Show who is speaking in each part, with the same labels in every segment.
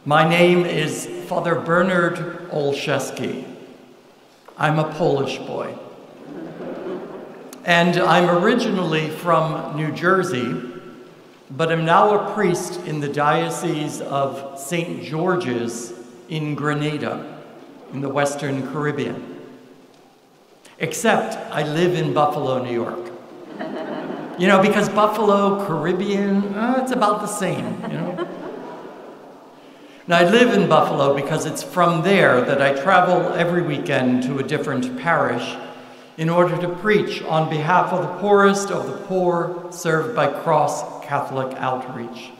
Speaker 1: My name is Father Bernard Olszewski. I'm a Polish boy. And I'm originally from New Jersey, but am now a priest in the Diocese of St. George's in Grenada, in the Western Caribbean. Except I live in Buffalo, New York. You know, because Buffalo, Caribbean, it's about the same, you know. Now, I live in Buffalo because it's from there that I travel every weekend to a different parish in order to preach on behalf of the poorest of the poor served by Cross Catholic Outreach.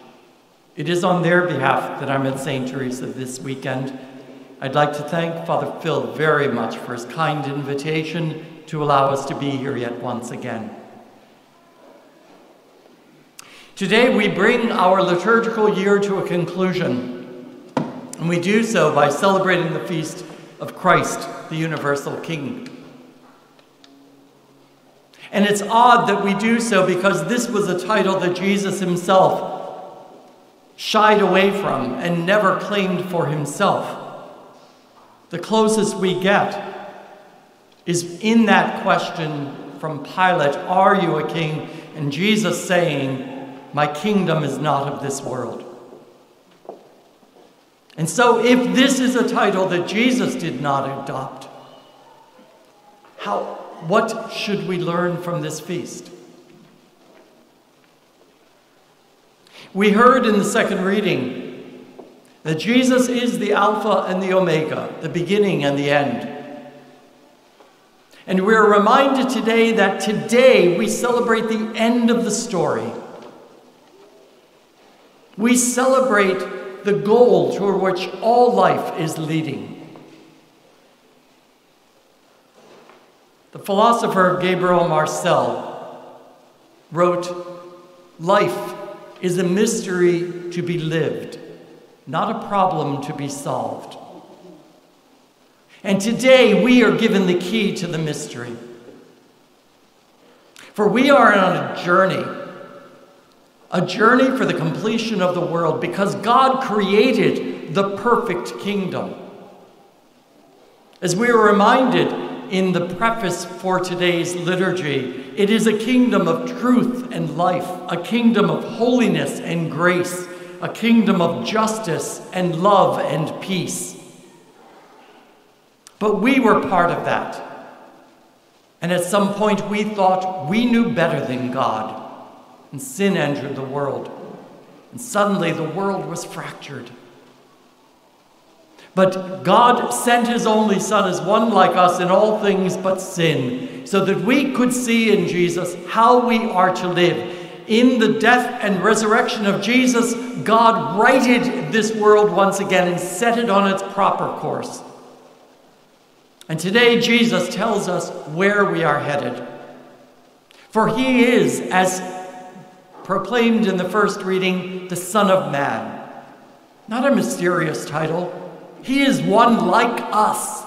Speaker 1: It is on their behalf that I'm at St. Theresa this weekend. I'd like to thank Father Phil very much for his kind invitation to allow us to be here yet once again. Today we bring our liturgical year to a conclusion. And we do so by celebrating the feast of Christ, the Universal King. And it's odd that we do so because this was a title that Jesus himself shied away from and never claimed for himself. The closest we get is in that question from Pilate, "Are you a king?" And Jesus saying, "My kingdom is not of this world." And so if this is a title that Jesus did not adopt, what should we learn from this feast? We heard in the second reading that Jesus is the Alpha and the Omega, the beginning and the end. And we're reminded today that today we celebrate the end of the story. We celebrate the goal toward which all life is leading. The philosopher Gabriel Marcel wrote, "Life is a mystery to be lived, not a problem to be solved." And today we are given the key to the mystery. For we are on a journey for the completion of the world, because God created the perfect kingdom. As we are reminded in the preface for today's liturgy, it is a kingdom of truth and life, a kingdom of holiness and grace, a kingdom of justice and love and peace. But we were part of that. And at some point we thought we knew better than God. And sin entered the world. And suddenly the world was fractured. But God sent his only Son as one like us in all things but sin, so that we could see in Jesus how we are to live. In the death and resurrection of Jesus, God righted this world once again and set it on its proper course. And today Jesus tells us where we are headed. For he is, as proclaimed in the first reading, the Son of Man. Not a mysterious title. He is one like us.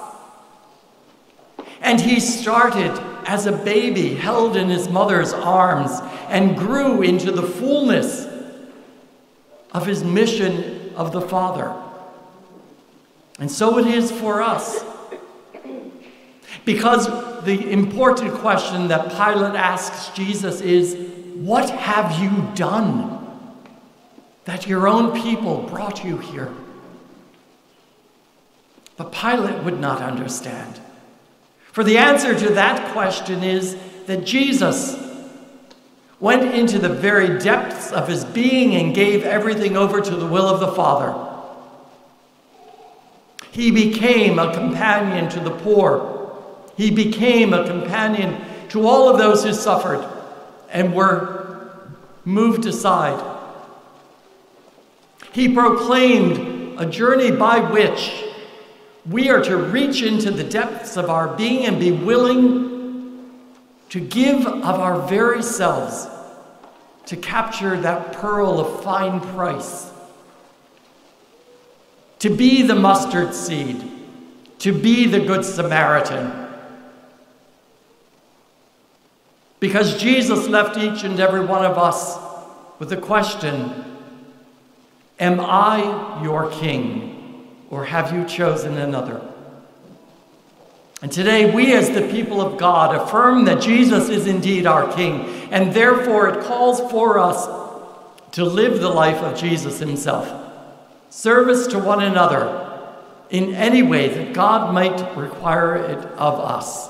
Speaker 1: And he started as a baby held in his mother's arms and grew into the fullness of his mission of the Father. And so it is for us. Because the important question that Pilate asks Jesus is, "What have you done that your own people brought you here?" But Pilate would not understand. For the answer to that question is that Jesus went into the very depths of his being and gave everything over to the will of the Father. He became a companion to the poor. He became a companion to all of those who suffered and were moved aside. He proclaimed a journey by which we are to reach into the depths of our being and be willing to give of our very selves to capture that pearl of fine price. To be the mustard seed, to be the Good Samaritan. Because Jesus left each and every one of us with the question, Am I your king, or have you chosen another? And today, we as the people of God affirm that Jesus is indeed our king, and therefore it calls for us to live the life of Jesus himself. Service to one another in any way that God might require it of us.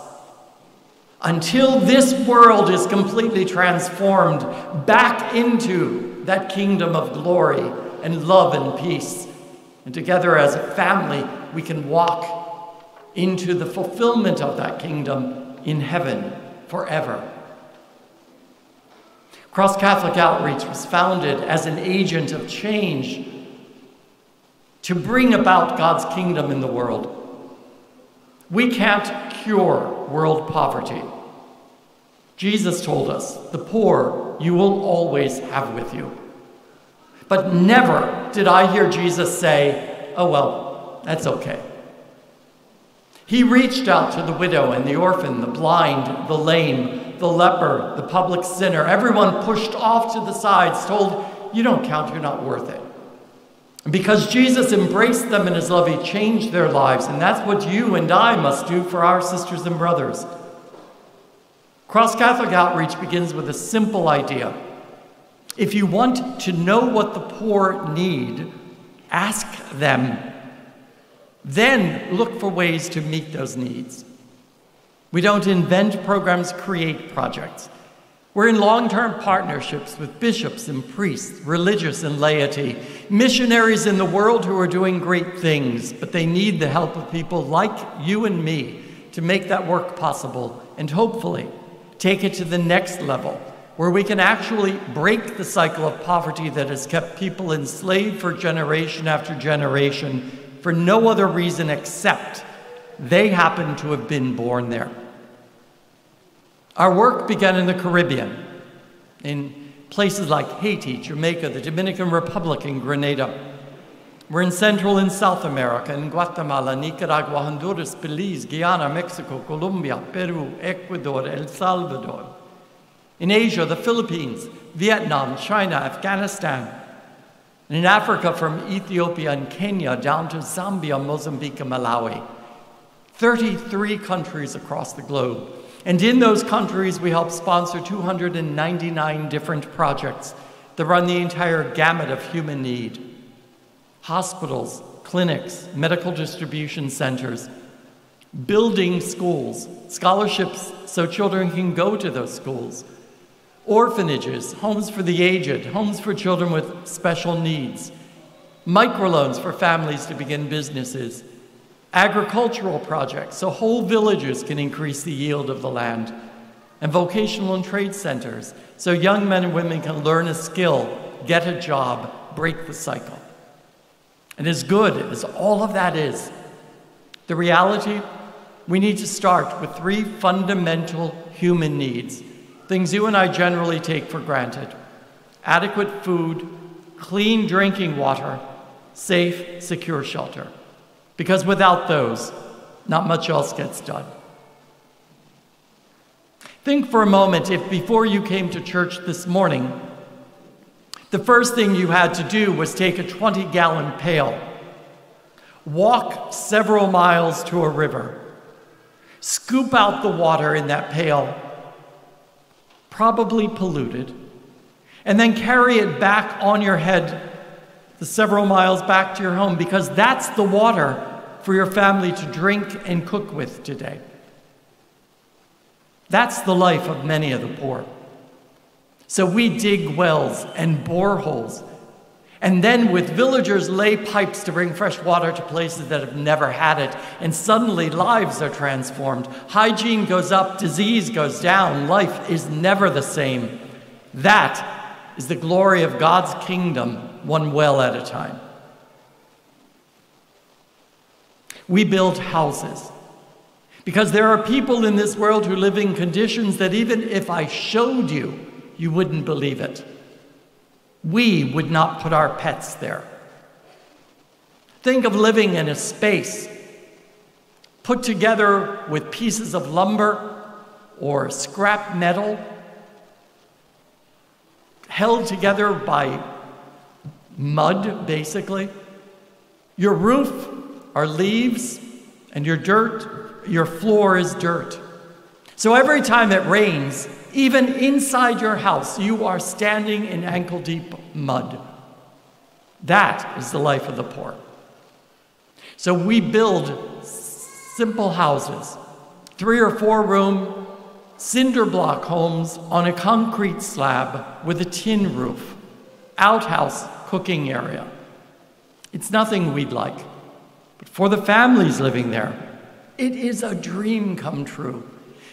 Speaker 1: Until this world is completely transformed back into that kingdom of glory and love and peace. And together as a family, we can walk into the fulfillment of that kingdom in heaven forever. Cross Catholic Outreach was founded as an agent of change to bring about God's kingdom in the world. We can't cure world poverty. Jesus told us, the poor you will always have with you. But never did I hear Jesus say, oh well, that's okay. He reached out to the widow and the orphan, the blind, the lame, the leper, the public sinner, everyone pushed off to the sides, told, you don't count, you're not worth it. And because Jesus embraced them in his love, he changed their lives, and that's what you and I must do for our sisters and brothers. Cross Catholic Outreach begins with a simple idea. If you want to know what the poor need, ask them. Then look for ways to meet those needs. We don't invent programs, create projects. We're in long-term partnerships with bishops and priests, religious and laity, missionaries in the world who are doing great things, but they need the help of people like you and me to make that work possible and hopefully take it to the next level where we can actually break the cycle of poverty that has kept people enslaved for generation after generation for no other reason except they happen to have been born there. Our work began in the Caribbean, in places like Haiti, Jamaica, the Dominican Republic, and Grenada. We're in Central and South America, in Guatemala, Nicaragua, Honduras, Belize, Guyana, Mexico, Colombia, Peru, Ecuador, El Salvador. In Asia, the Philippines, Vietnam, China, Afghanistan. And in Africa, from Ethiopia and Kenya down to Zambia, Mozambique, and Malawi. 33 countries across the globe. And in those countries, we help sponsor 299 different projects that run the entire gamut of human need. Hospitals, clinics, medical distribution centers, building schools, scholarships so children can go to those schools, orphanages, homes for the aged, homes for children with special needs, microloans for families to begin businesses, agricultural projects so whole villages can increase the yield of the land, and vocational and trade centers so young men and women can learn a skill, get a job, break the cycle. And as good as all of that is, the reality, we need to start with 3 fundamental human needs, things you and I generally take for granted: adequate food, clean drinking water, safe, secure shelter. Because without those, not much else gets done. Think for a moment if before you came to church this morning, the first thing you had to do was take a 20-gallon pail, walk several miles to a river, scoop out the water in that pail, probably polluted, and then carry it back on your head the several miles back to your home, because that's the water for your family to drink and cook with today. That's the life of many of the poor. So we dig wells and boreholes, and then with villagers lay pipes to bring fresh water to places that have never had it, and suddenly lives are transformed. Hygiene goes up, disease goes down, life is never the same. That is the glory of God's kingdom, one well at a time. We build houses because there are people in this world who live in conditions that even if I showed you, you wouldn't believe it. We would not put our pets there. Think of living in a space put together with pieces of lumber or scrap metal, held together by mud, basically. Your roof are leaves, and your floor is dirt. So every time it rains, even inside your house, you are standing in ankle-deep mud. That is the life of the poor. So we build simple houses, 3 or 4 room, cinder block homes on a concrete slab with a tin roof, outhouse cooking area. It's nothing we'd like, but for the families living there, it is a dream come true,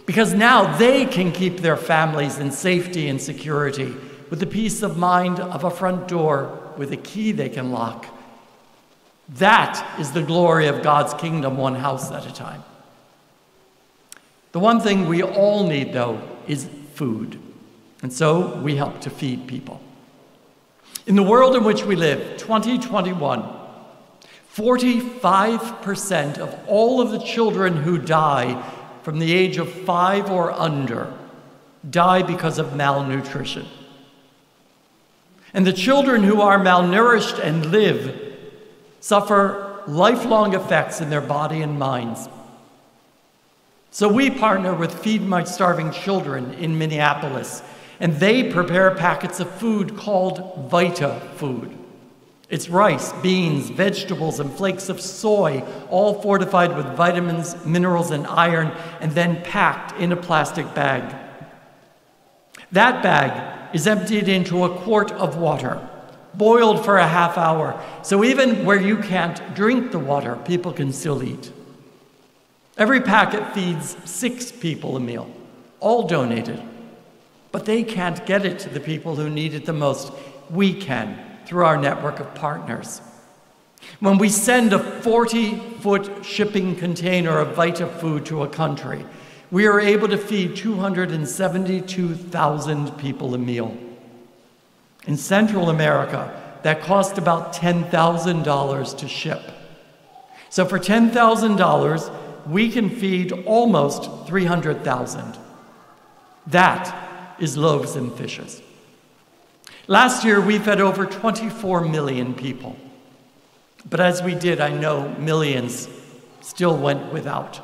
Speaker 1: because now they can keep their families in safety and security with the peace of mind of a front door with a key they can lock. That is the glory of God's kingdom, one house at a time. The one thing we all need, though, is food. And so we help to feed people. In the world in which we live, 2021, 45% of all of the children who die from the age of 5 or under die because of malnutrition. And the children who are malnourished and live suffer lifelong effects in their body and minds. So we partner with Feed My Starving Children in Minneapolis, and they prepare packets of food called Vita Food. It's rice, beans, vegetables, and flakes of soy, all fortified with vitamins, minerals, and iron, and then packed in a plastic bag. That bag is emptied into a quart of water, boiled for a half hour, so even where you can't drink the water, people can still eat. Every packet feeds 6 people a meal, all donated. But they can't get it to the people who need it the most. We can, through our network of partners. When we send a 40-foot shipping container of Vita Food to a country, we are able to feed 272,000 people a meal. In Central America, that cost about $10,000 to ship. So for $10,000, we can feed almost 300,000. That is loaves and fishes. Last year, we fed over 24 million people. But as we did, I know millions still went without.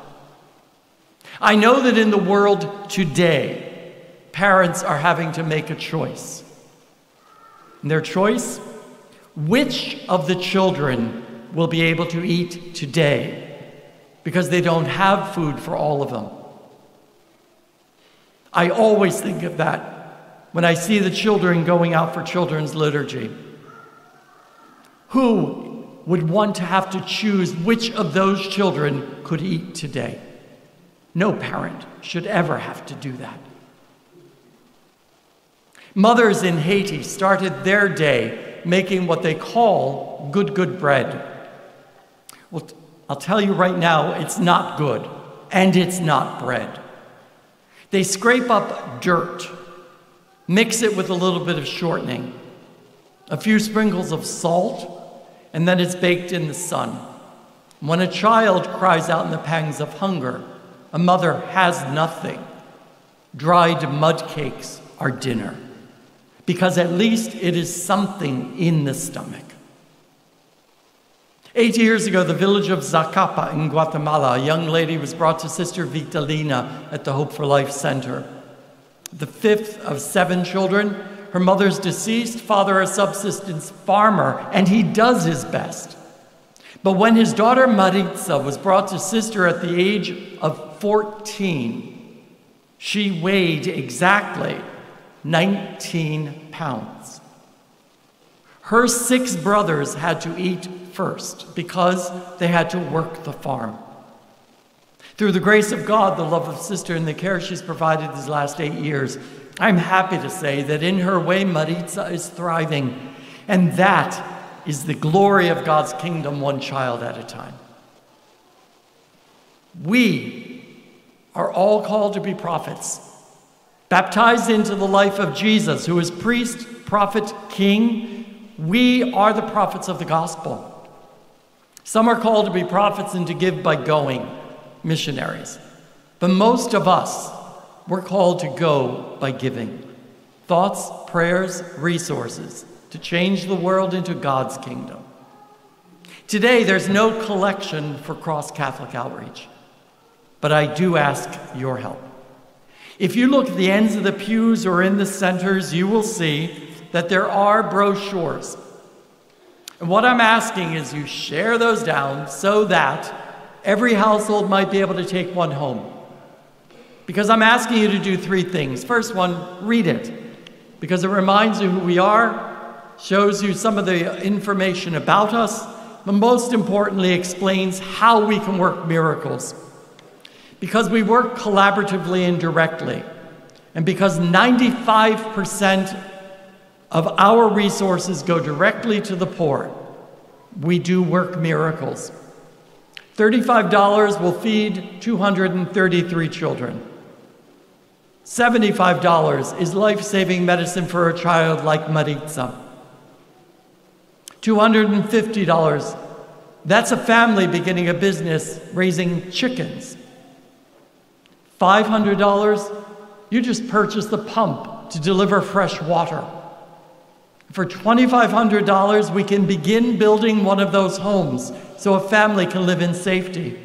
Speaker 1: I know that in the world today, parents are having to make a choice. And their choice? Which of the children will be able to eat today? Because they don't have food for all of them. I always think of that when I see the children going out for children's liturgy. Who would want to have to choose which of those children could eat today? No parent should ever have to do that. Mothers in Haiti started their day making what they call good bread. Well, I'll tell you right now, it's not good, and it's not bread. They scrape up dirt, mix it with a little bit of shortening, a few sprinkles of salt, and then it's baked in the sun. When a child cries out in the pangs of hunger, a mother has nothing. Dried mud cakes are dinner, because at least it is something in the stomach. 8 years ago, the village of Zacapa in Guatemala, a young lady was brought to Sister Vitalina at the Hope for Life Center. The 5th of 7 children, her mother's deceased, father a subsistence farmer, and he does his best. But when his daughter Maritza was brought to Sister at the age of 14, she weighed exactly 19 pounds. Her 6 brothers had to eat first because they had to work the farm. Through the grace of God, the love of Sister, and the care she's provided these last 8 years, I'm happy to say that in her way, Maritza is thriving. And that is the glory of God's kingdom, one child at a time. We are all called to be prophets, baptized into the life of Jesus, who is priest, prophet, king. We are the prophets of the gospel. Some are called to be prophets and to give by going, missionaries. But most of us, we're called to go by giving. Thoughts, prayers, resources, to change the world into God's kingdom. Today, there's no collection for Cross Catholic Outreach, but I do ask your help. If you look at the ends of the pews or in the centers, you will see that there are brochures. And what I'm asking is you share those down so that every household might be able to take one home. Because I'm asking you to do three things. First one, read it, because it reminds you who we are, shows you some of the information about us, but most importantly explains how we can work miracles. Because we work collaboratively and directly, and because 95% of our resources go directly to the poor, we do work miracles. $35 will feed 233 children. $75 is life-saving medicine for a child like Maritza. $250, that's a family beginning a business raising chickens. $500, you just purchase the pump to deliver fresh water. For $2,500, we can begin building one of those homes so a family can live in safety.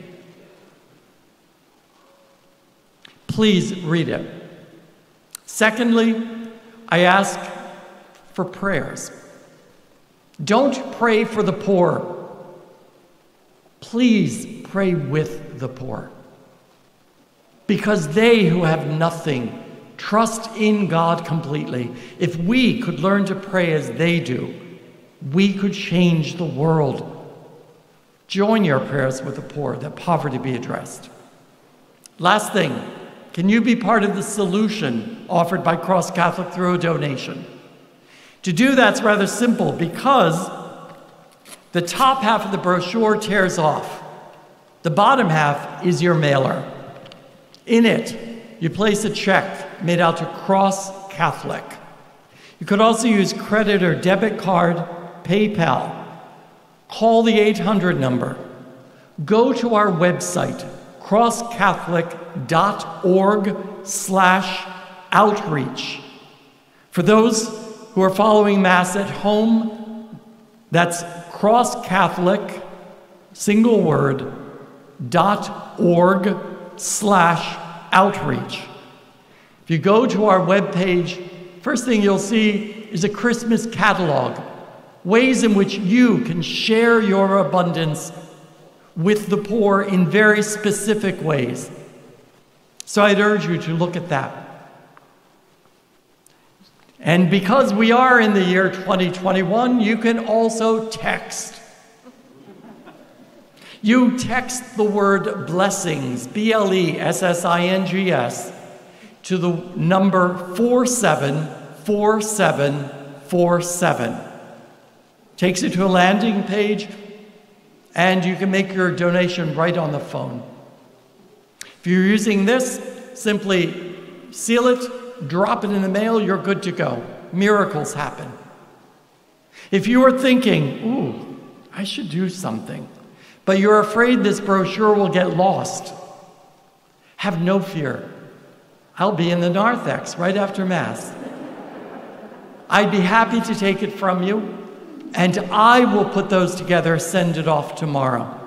Speaker 1: Please read it. Secondly, I ask for prayers. Don't pray for the poor. Please pray with the poor. Because they who have nothing trust in God completely. If we could learn to pray as they do, we could change the world. Join your prayers with the poor, that poverty be addressed. Last thing, can you be part of the solution offered by Cross Catholic through a donation? To do that's rather simple, because the top half of the brochure tears off. The bottom half is your mailer. In it, you place a check made out to Cross Catholic. You could also use credit or debit card, PayPal. Call the 800 number. Go to our website, crosscatholic.org/outreach. For those who are following Mass at home, that's crosscatholic, single word, .org/outreach. If you go to our webpage, first thing you'll see is a Christmas catalog, ways in which you can share your abundance with the poor in very specific ways. So I'd urge you to look at that. And because we are in the year 2021, you can also text. You text the word blessings, BLESSINGS, to the number 474747. Takes you to a landing page, and you can make your donation right on the phone. If you're using this, simply seal it, drop it in the mail, you're good to go. Miracles happen. If you are thinking, ooh, I should do something, but you're afraid this brochure will get lost, have no fear. I'll be in the narthex right after Mass. I'd be happy to take it from you, and I will put those together, send it off tomorrow.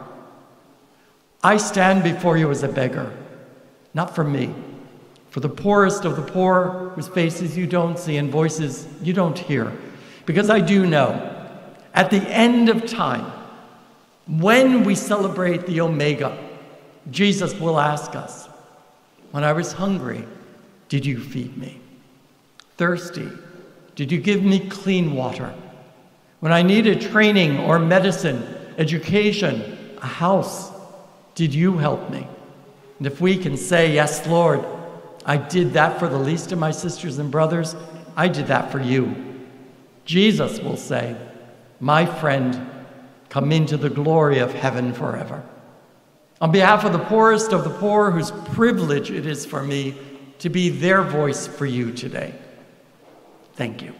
Speaker 1: I stand before you as a beggar, not for me, for the poorest of the poor, whose faces you don't see and voices you don't hear. Because I do know, at the end of time, when we celebrate the Omega, Jesus will ask us, when I was hungry, did you feed me? Thirsty, did you give me clean water? When I needed training or medicine, education, a house, did you help me? And if we can say, yes, Lord, I did that for the least of my sisters and brothers, I did that for you. Jesus will say, my friend, come into the glory of heaven forever. On behalf of the poorest of the poor, whose privilege it is for me to be their voice for you today, thank you.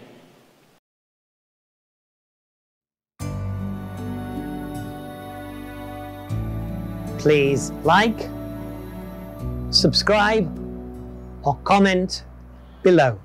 Speaker 2: Please like, subscribe, or comment below.